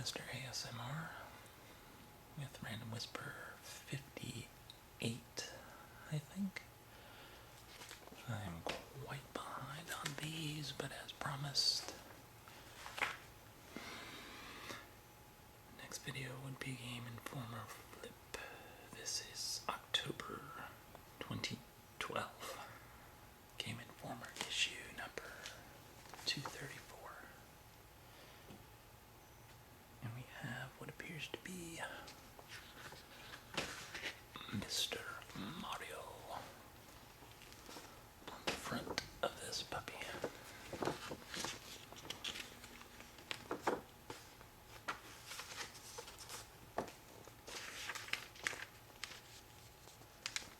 Mr. ASMR with Random Whisper 58, I think. I'm quite behind on these, but as promised, next video would be Game Informer Flip. This is October 2012. Game Informer issue number 234. And we have what appears to be Mr. Mario on the front of this puppy.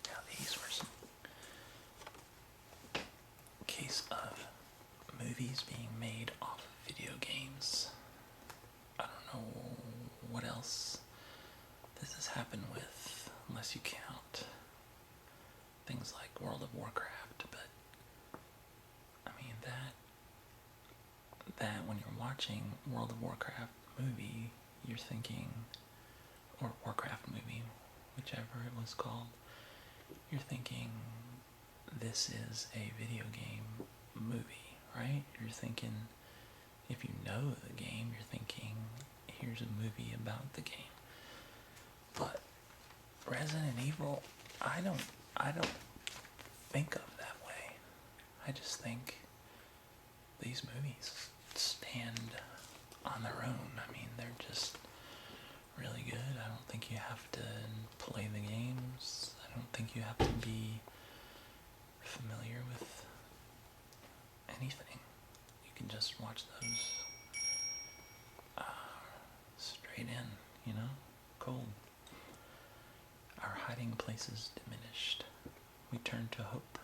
Now these were some case of movies being made off of video games. I don't know what else this has happened with, unless you count things like World of Warcraft, but I mean that when you're watching World of Warcraft movie, you're thinking, or Warcraft movie, whichever it was called, you're thinking this is a video game movie, right? You're thinking, if you know the game, you're thinking, here's a movie about the game. But Resident Evil, I don't think of that way. I just think these movies stand on their own. I mean, they're just really good. I don't think you have to play the games. I don't think you have to be familiar with anything. You can just watch those straight in, you know, cold. Our hiding places diminished. We turn to hope,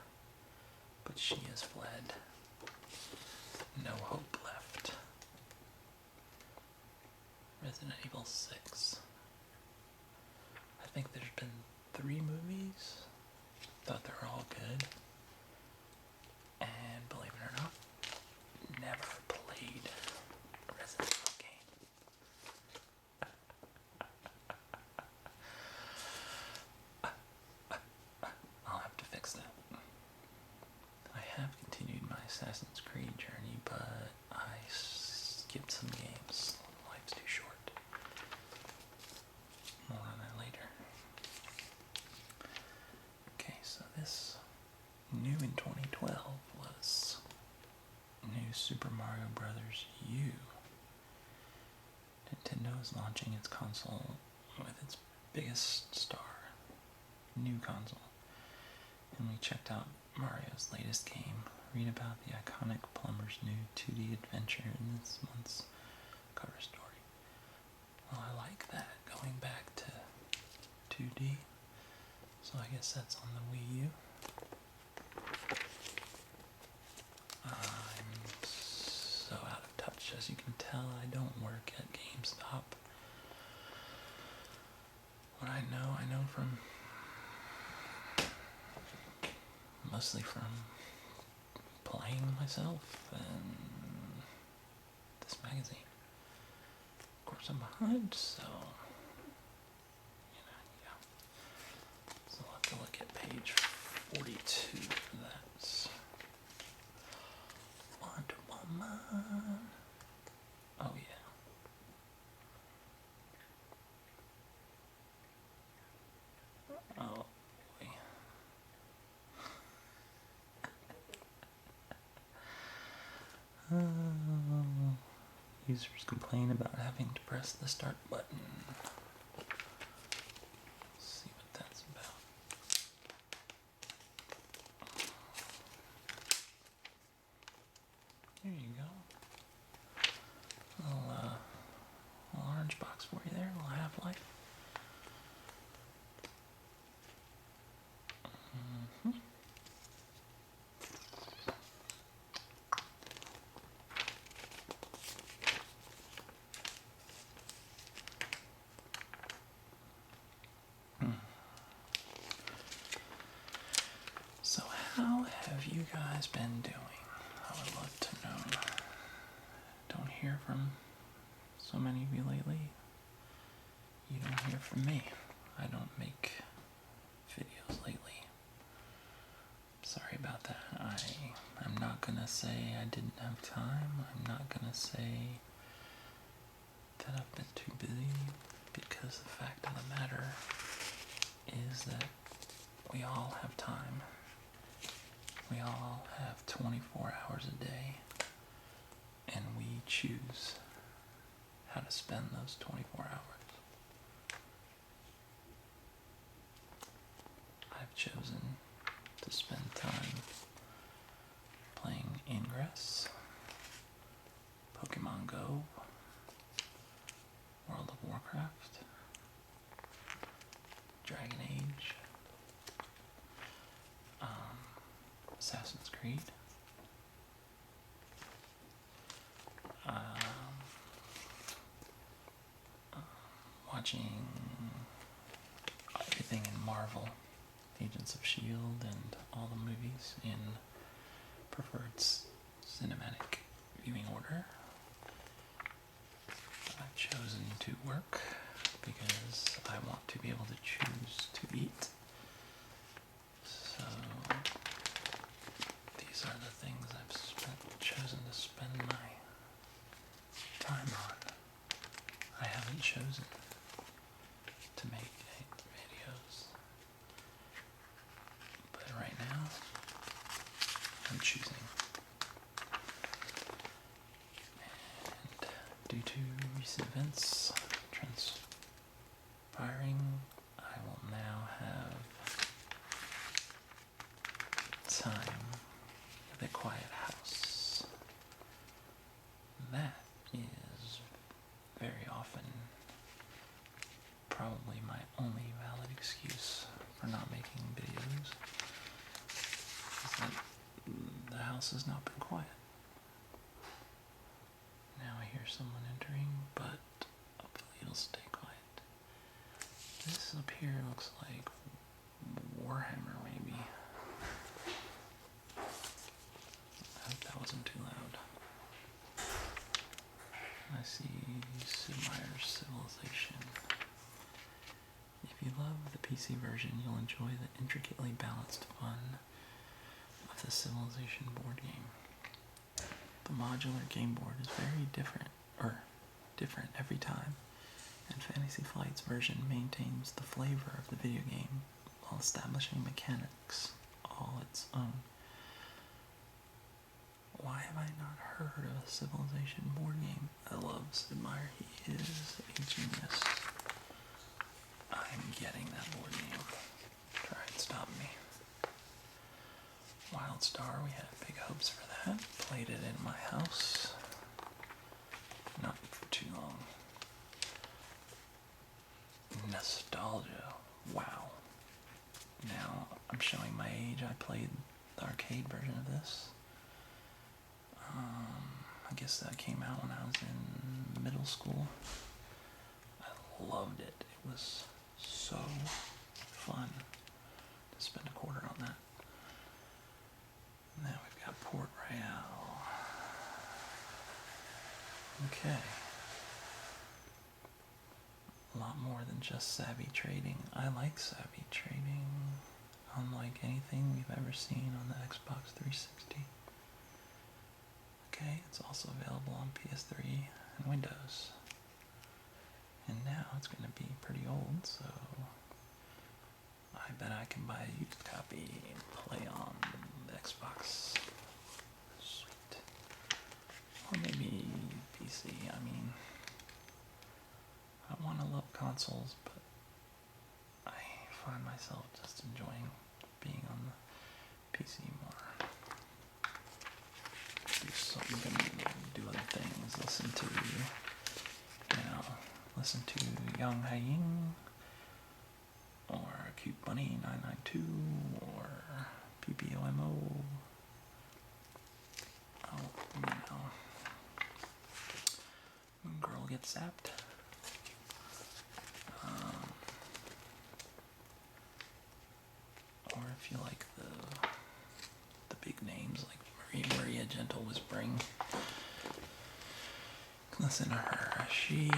but she has fled. No hope left. Resident Evil 6. I think there's been 3 movies. Thought they were all good. And believe it or not, never played a Resident Evil game. I'll have to fix that. I have continued my Assassin's Creed journey, but I skipped some games. Life's too short. More on that later. Okay, so this new in 2012 was new Super Mario Bros. U. Nintendo is launching its console with its biggest star, new console. And we checked out Mario's latest game, read about the iconic plumber's new 2D adventure in this month's cover story. Well, I like that, going back to 2D. So I guess that's on the Wii U. I'm so out of touch, as you can tell. I don't work at GameStop. What I know from mostly from playing myself and this magazine. Of course, I'm behind, so yeah. So I'll have to look at page 42 for that. Wonder Woman. Oh yeah. Oh boy. Users complain about having to press the start button. Let's see what that's about. There you go. Little orange box for you there, little Half-Life. So how have you guys been doing? I would love to know. Don't hear from so many of you lately, you don't hear from me. I don't make videos lately. Sorry about that. I'm not gonna say I didn't have time. I'm not gonna say that I've been too busy, because the fact of the matter is that we all have time. We all have 24 hours a day, and we choose how to spend those 24 hours. I've chosen to spend time playing Ingress, Pokemon Go, World of Warcraft, Dragon Age, Assassin's Creed, watching everything in Marvel, Agents of S.H.I.E.L.D. and all the movies in preferred cinematic viewing order. I've chosen to work because I want to be able to choose to eat. So these are the things I've chosen to spend my time on. I haven't chosen to make videos, but right now I'm choosing. And due to recent events transpiring, I will now have time with a quiet house. That is very often probably my only valid excuse for not making videos, is that the house has not been quiet. Now I hear someone entering, but hopefully it'll stay quiet. This up here looks like Warhammer, maybe. I hope that wasn't too loud. I see Sid Meier's Civilization. If you love the PC version, you'll enjoy the intricately balanced fun of the Civilization board game. The modular game board is very different every time, and Fantasy Flight's version maintains the flavor of the video game while establishing mechanics all its own. Why have I not heard of a Civilization board game? I love Sid Meier. He is a genius. I'm getting that board game. Try and stop me. Wildstar, we had big hopes for that. Played it in my house. Not for too long. Nostalgia. Wow. Now, I'm showing my age. I played the arcade version of this. I guess that came out when I was in middle school. I loved it. It was so fun to spend a quarter on that. Now we've got Port Royale. Okay. A lot more than just savvy trading. I like savvy trading, unlike anything we've ever seen on the Xbox 360. Okay, it's also available on PS3 and Windows. And now it's going to be pretty old, so I bet I can buy a used copy and play on the Xbox. Sweet. Or maybe PC. I mean, I want to love consoles, but I find myself just enjoying being on the PC more. Do other things, listen to Yang Haiying, or Cute Bunny 992, or PPOMO. Girl gets zapped. Or if you like the big names like Maria Gentle Whispering, listen to her. She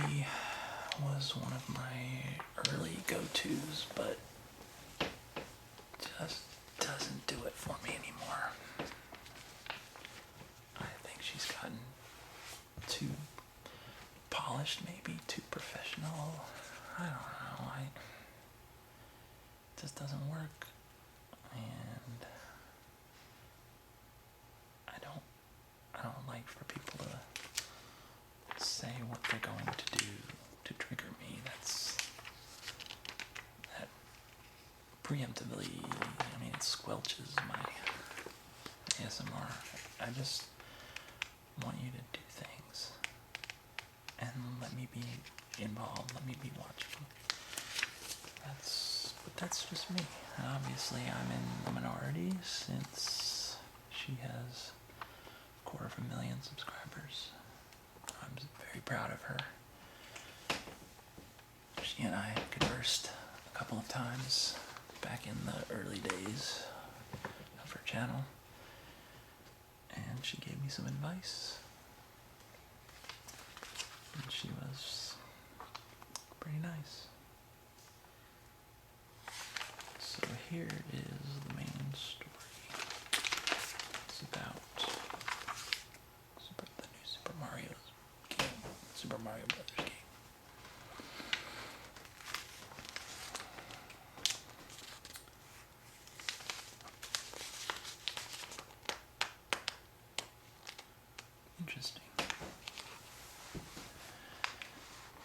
was one of my early go-tos, but just doesn't do it for me anymore. I think she's gotten too polished, maybe too professional. I don't know. It just doesn't work, and I don't like for people to say what they're going to do to trigger me. That preemptively, it squelches my ASMR. I just want you to do things and let me be involved, let me be watching. But that's just me. And obviously I'm in the minority since she has 250,000 subscribers. I'm very proud of her. She and I conversed a couple of times back in the early days of her channel, and she gave me some advice, and she was pretty nice. So here is the main story. It's about the new Super Mario game, Super Mario Brothers game. Interesting.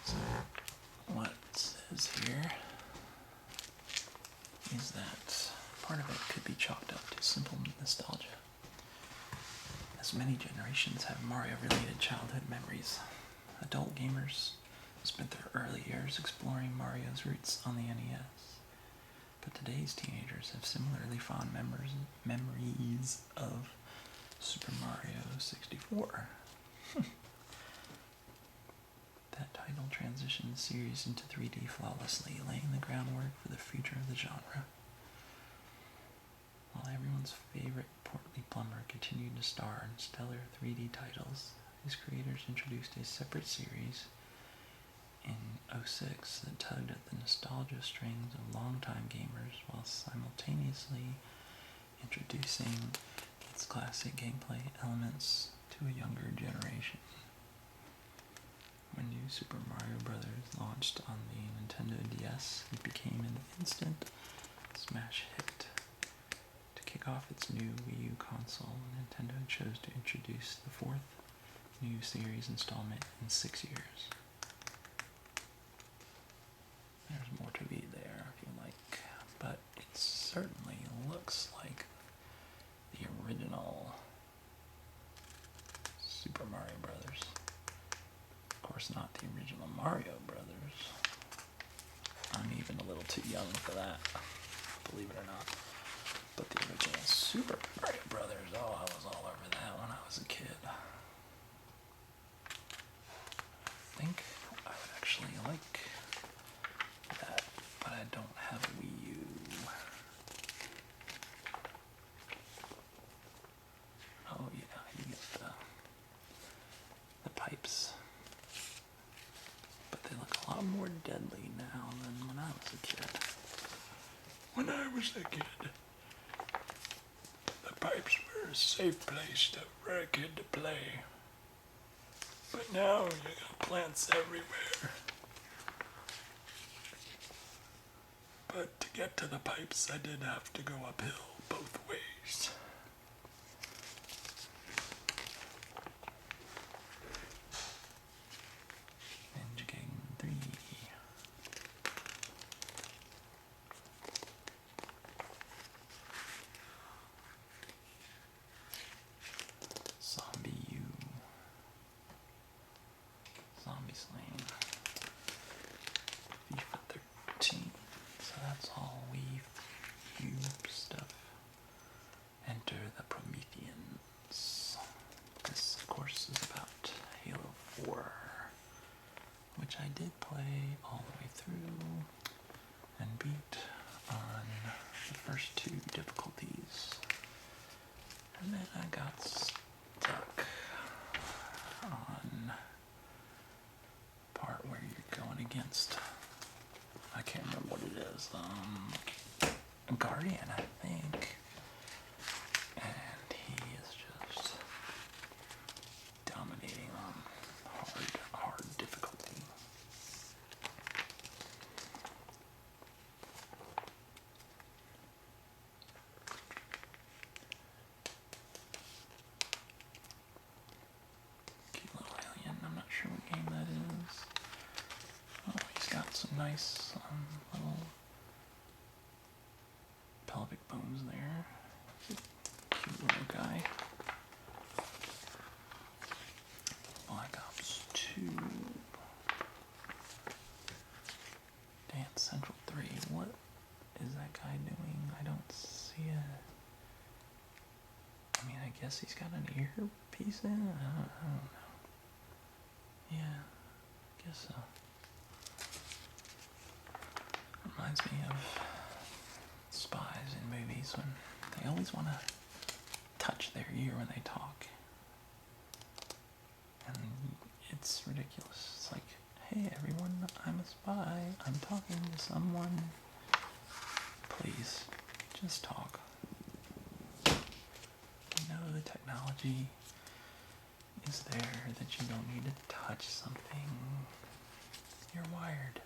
So, what it says here is that part of it could be chalked up to simple nostalgia, as many generations have Mario-related childhood memories. Adult gamers spent their early years exploring Mario's roots on the NES, but today's teenagers have similarly fond memories of Super Mario 64. That title transitioned the series into 3D flawlessly, laying the groundwork for the future of the genre. While everyone's favorite portly plumber continued to star in stellar 3D titles, his creators introduced a separate series in '06 that tugged at the nostalgia strings of longtime gamers while simultaneously introducing its classic gameplay elements to a younger generation. When New Super Mario Bros. Launched on the Nintendo DS, it became an instant smash hit. To kick off its new Wii U console, Nintendo chose to introduce the fourth new series installment in 6 years. There's more to read there if you like, but it certainly looks like the original Super Mario Brothers. Of course, not the original Mario Brothers. I'm even a little too young for that, believe it or not. But the original Super Mario Brothers, oh, I was all over that when I was a kid. I think I would actually like that, but I don't have a Wii U. Oh yeah, you get the pipes. But they look a lot more deadly now than when I was a kid. When I was a kid, the pipes were a safe place for a kid to play. But now you got plants everywhere. But to get to the pipes, I did have to go uphill both ways. Ninja Gaiden 3. Zombie U. Zombie Slain. FIFA 13. So that's all Wii U stuff. Enter the Prometheans. This, of course, is about Halo 4, which I did play all the way through and beat on the first 2 difficulties. And then I got stuck on against, I can't remember what it is, Guardian, I think. And he is just dominating on hard difficulty. Cute little alien. I'm not sure what game that is. Oh, he's got some nice little pelvic bones there. Cute little guy. Black Ops 2. Dance Central 3. What is that guy doing? I don't see it. I mean, I guess he's got an earpiece in? I don't know. Yeah, I guess so. Reminds me of spies in movies when they always want to touch their ear when they talk. And it's ridiculous. It's like, hey everyone, I'm a spy. I'm talking to someone. Please, just talk. You know the technology is there that you don't need to touch something. You're wired.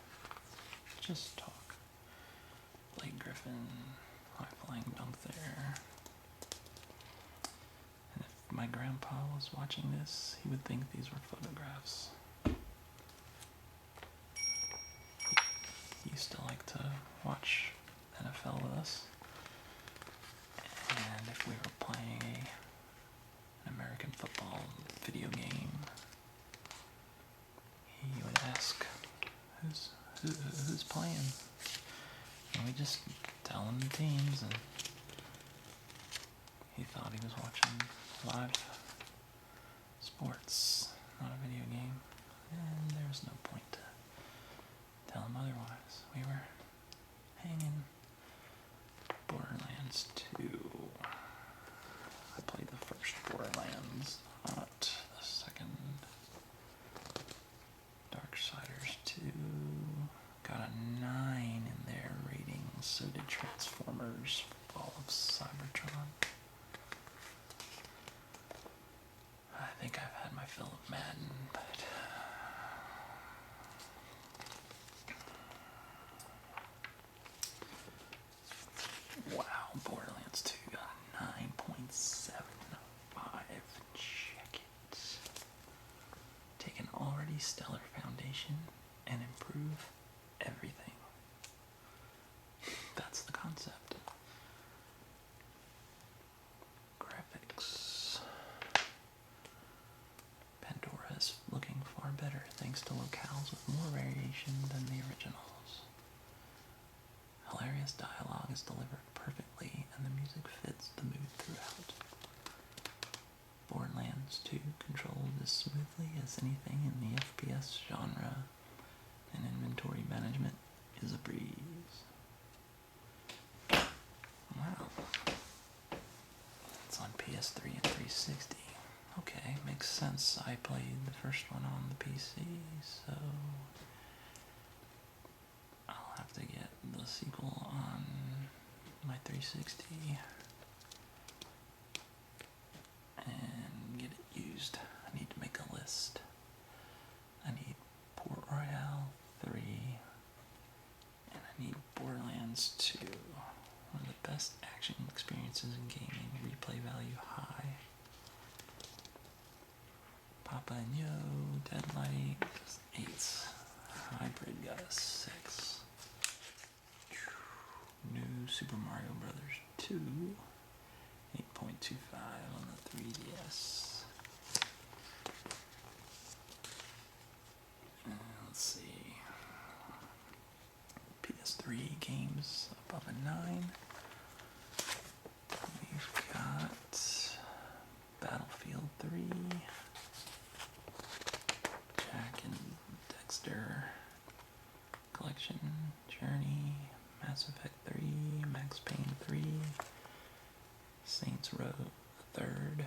Just talk. Blake Griffin, high flying dunk there. And if my grandpa was watching this, he would think these were photographs. He used to like to watch NFL with us. And if we were playing an American football video game, he would ask, who's playing? And we just tell him the teams, and he thought he was watching live sports, not a video game. And there was no point to tell him otherwise. We were hanging. Borderlands 2. I played the first Borderlands, not the second. Darksiders 2. Got a 9 in their rating. So did Transformers Fall of Cybertron. I think I've had my fill of Madden, but wow, Borderlands 2 got a 9.75. Check it. Take an already stellar foundation and improve everything. That's the concept. Graphics. Pandora is looking far better thanks to locales with more variation than the originals. Hilarious dialogue is delivered perfectly and the music fits the mood throughout. Borderlands 2 controlled as smoothly as anything in the FPS genre, and inventory management is a breeze. Wow. It's on PS3 and 360. Okay, makes sense. I played the first one on the PC, so I'll have to get the sequel on my 360 and get it used. I need to make a list. I need Port Royale 3 and I need Borderlands 2. One of the best action experiences in gaming, replay value high. Papa and Yo, Deadlight, 8. Hybrid got a 6. New Super Mario Brothers 2, 8.25 on the 3DS. Let's see. PS3 games above a 9. We've got Battlefield 3, Jack and Dexter Collection, Journey, Mass Effect 3, Max Payne 3, Saints Row the 3rd,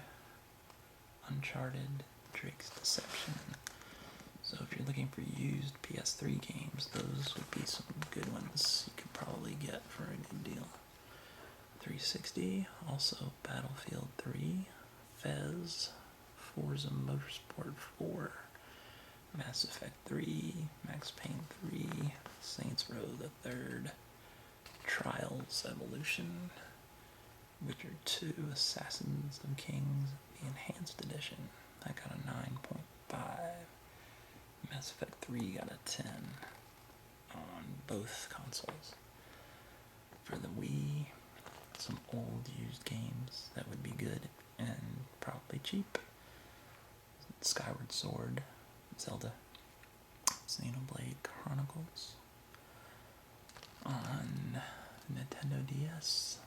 Uncharted, Drake's Deception. So if you're looking for used PS3 games, those would be some good ones you could probably get for a good deal. 360, also Battlefield 3, Fez, Forza Motorsport 4, Mass Effect 3, Max Payne 3, Saints Row the 3rd, Trials Evolution, Witcher 2, Assassins of Kings, the Enhanced Edition. I got a 9.5. Mass Effect 3 got a 10 on both consoles. For the Wii, some old used games that would be good and probably cheap. Skyward Sword, Zelda, Xenoblade Chronicles. On Nintendo DS,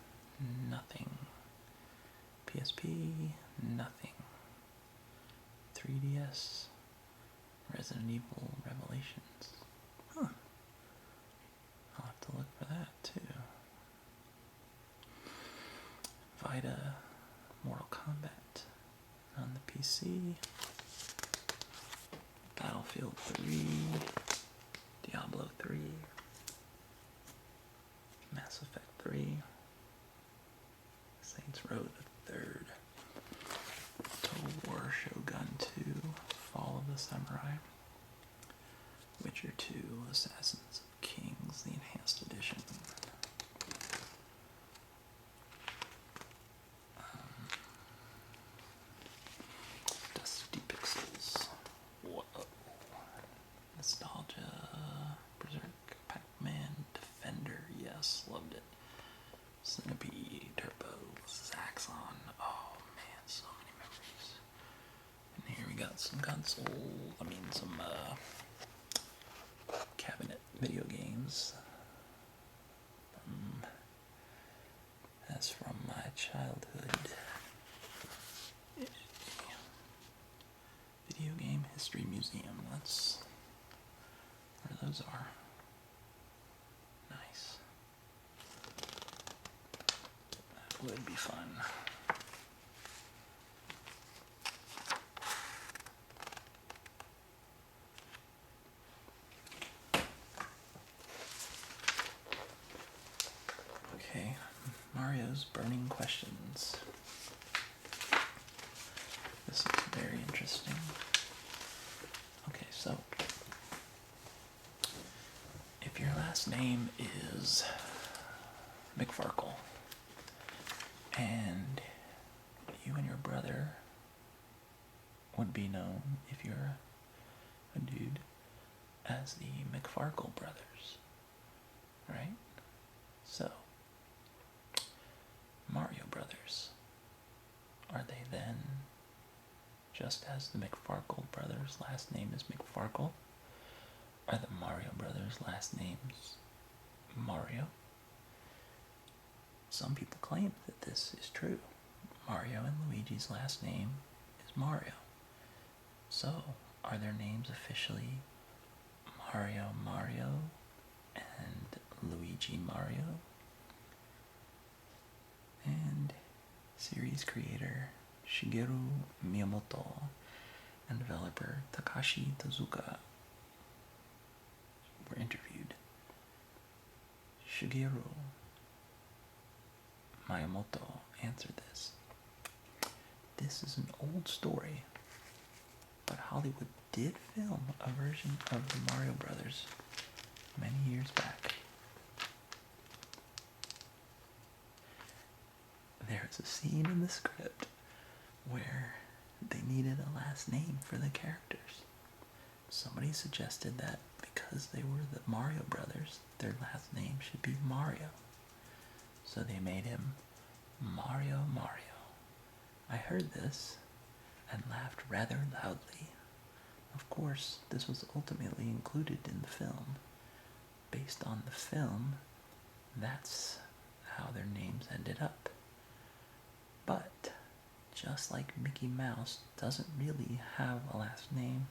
nothing. PSP, nothing. 3DS, Resident Evil Revelations. Huh. I'll have to look for that too. Vita, Mortal Kombat on the PC. Battlefield 3, Diablo 3, Mass Effect 3, Saints Row the 3rd, Total War Shogun 2, Fall of the Samurai, Witcher 2, Assassins of Kings, the Enhanced Edition. Dusty Pixels. Whoa. Nostalgia. Berserk. Pac-Man. Defender. Yes, loved it. Centipede. Turbo. Zaxxon. Oh man, so many memories. And here we got some some cabinet video games. That's from my childhood. Video Game History Museum. That's where those are. Nice. That would be fun. Okay, Mario's Burning Questions. This is very interesting. Okay, so if your last name is McFarkle and you and your brother would be known, if you're a dude, as the McFarkle brothers, right? So, Mario Brothers, are they then just as the McFarkle brothers' last name is McFarkle? Are the Mario brothers' last names Mario? Some people claim that this is true. Mario and Luigi's last name is Mario. So, are their names officially Mario Mario and Luigi Mario? And series creator Shigeru Miyamoto and developer Takashi Tezuka were interviewed. Shigeru Miyamoto answered this. This is an old story, but Hollywood did film a version of the Mario Brothers many years back. There's a scene in the script where they needed a last name for the characters. Somebody suggested that because they were the Mario Brothers, their last name should be Mario. So they made him Mario Mario. I heard this and laughed rather loudly. Of course, this was ultimately included in the film. Based on the film, that's how their names ended up. But, just like Mickey Mouse doesn't really have a last name,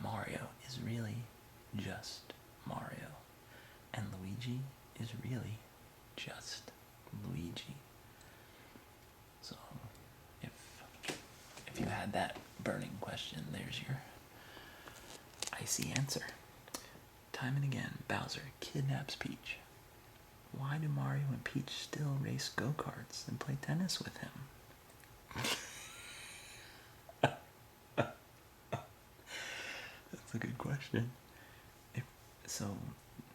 Mario is really just Mario. And Luigi is really just Luigi. So, if you had that burning question, there's your Spicy answer. Time and again, Bowser kidnaps Peach. Why do Mario and Peach still race go-karts and play tennis with him? That's a good question.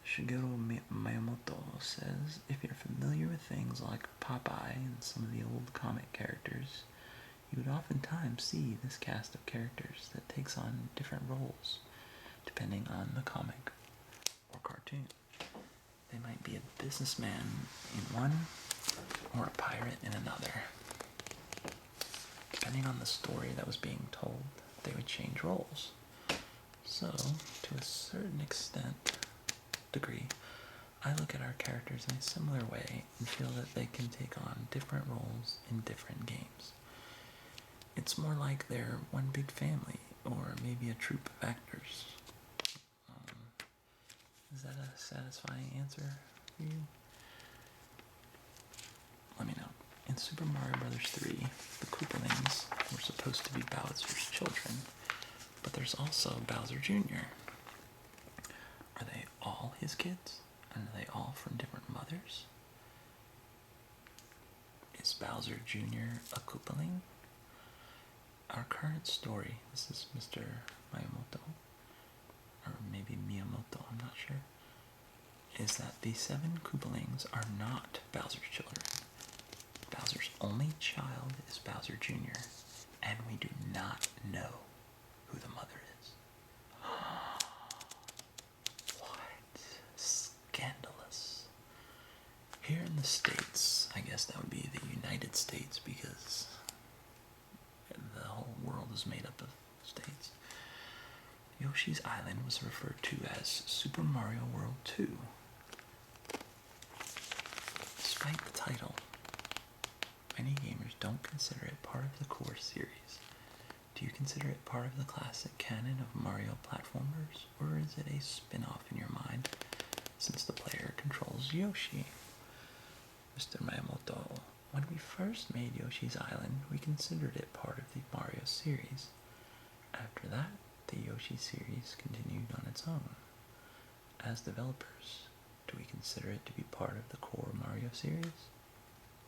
Shigeru Miyamoto says, if you're familiar with things like Popeye and some of the old comic characters, you would oftentimes see this cast of characters that takes on different roles, depending on the comic or cartoon. They might be a businessman in one, or a pirate in another. Depending on the story that was being told, they would change roles. So, to a certain degree, I look at our characters in a similar way and feel that they can take on different roles in different games. It's more like they're one big family, or maybe a troupe of actors. Is that a satisfying answer for you? Let me know. In Super Mario Bros. 3, the Koopalings were supposed to be Bowser's children, but there's also Bowser Jr. Are they all his kids? And are they all from different mothers? Is Bowser Jr. a Koopaling? Our current story, this is Mr. Miyamoto, or maybe Miyamoto, I'm not sure, is that the 7 Koopalings are not Bowser's children. Bowser's only child is Bowser Jr., and we do not know who the mother is. What? Scandalous. Here in the States, I guess that would be the United States, because the whole world is made up of states. Yoshi's Island was referred to as Super Mario World 2. Despite the title, many gamers don't consider it part of the core series. Do you consider it part of the classic canon of Mario platformers, or is it a spin-off in your mind, since the player controls Yoshi? Mr. Miyamoto, when we first made Yoshi's Island, we considered it part of the Mario series. After that, the Yoshi series continued on its own. As developers, do we consider it to be part of the core Mario series?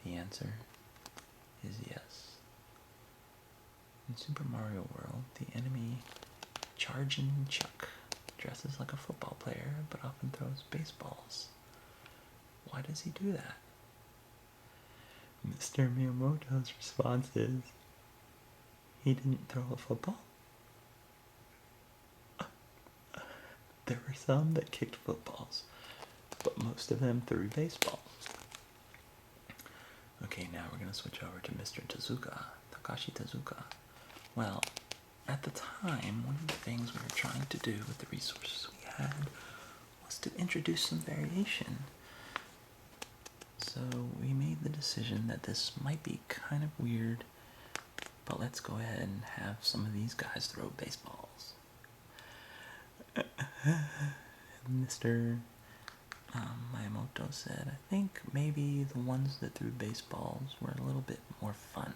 The answer is yes. In Super Mario World, the enemy Chargin' Chuck dresses like a football player but often throws baseballs. Why does he do that? Mr. Miyamoto's response is, he didn't throw a football? There were some that kicked footballs, but most of them threw baseballs. Okay, now we're going to switch over to Mr. Takashi Tezuka. Well, at the time, one of the things we were trying to do with the resources we had was to introduce some variation. So we made the decision that this might be kind of weird, but let's go ahead and have some of these guys throw baseballs. Mr. Miyamoto said, I think maybe the ones that threw baseballs were a little bit more fun,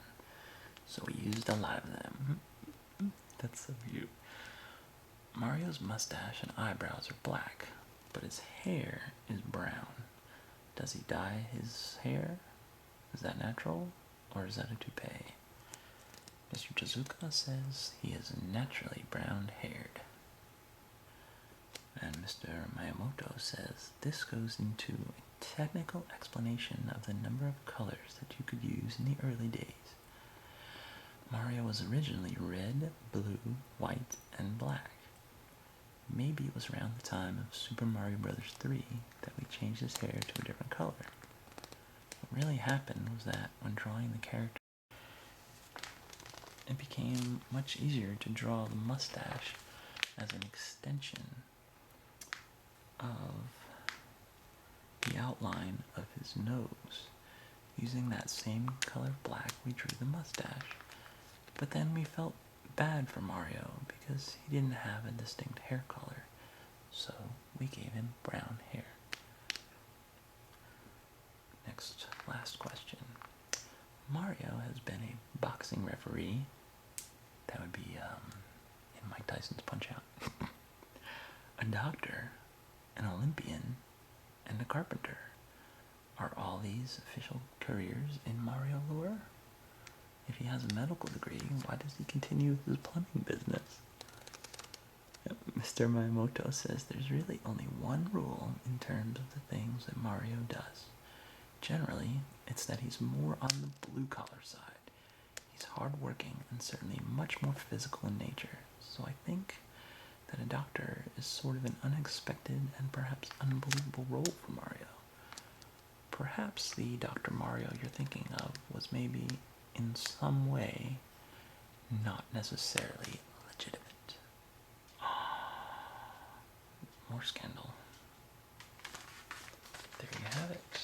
so we used a lot of them. That's so cute. Mario's mustache and eyebrows are black, but his hair is brown. Does he dye his hair? Is that natural, or is that a toupee? Mr. Tezuka says he is naturally brown-haired. And Mr. Miyamoto says this goes into a technical explanation of the number of colors that you could use in the early days. Mario was originally red, blue, white, and black. Maybe it was around the time of Super Mario Bros. 3 that we changed his hair to a different color. What really happened was that when drawing the character, it became much easier to draw the mustache as an extension of the outline of his nose. Using that same color black, we drew the mustache. But then we felt bad for Mario because he didn't have a distinct hair color, so we gave him brown hair. Next, last question. Mario has been a boxing referee. That would be in Mike Tyson's Punch-Out! a doctor, an Olympian, and a carpenter. Are all these official careers in Mario lore? If he has a medical degree, why does he continue with his plumbing business? Mr. Miyamoto says there's really only one rule in terms of the things that Mario does. Generally, it's that he's more on the blue-collar side. He's hardworking and certainly much more physical in nature, so I think that a doctor is sort of an unexpected and perhaps unbelievable role for Mario. Perhaps the Dr. Mario you're thinking of was maybe, in some way, not necessarily legitimate. More scandal. There you have it.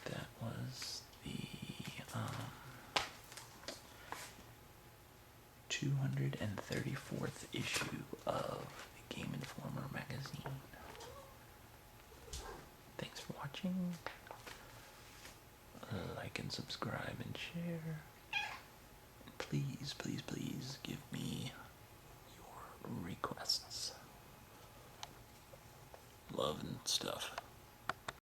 That was the 234th issue of the Game Informer magazine. Thanks for watching. Like and subscribe and share. Please, please, please give me your requests. Love and stuff.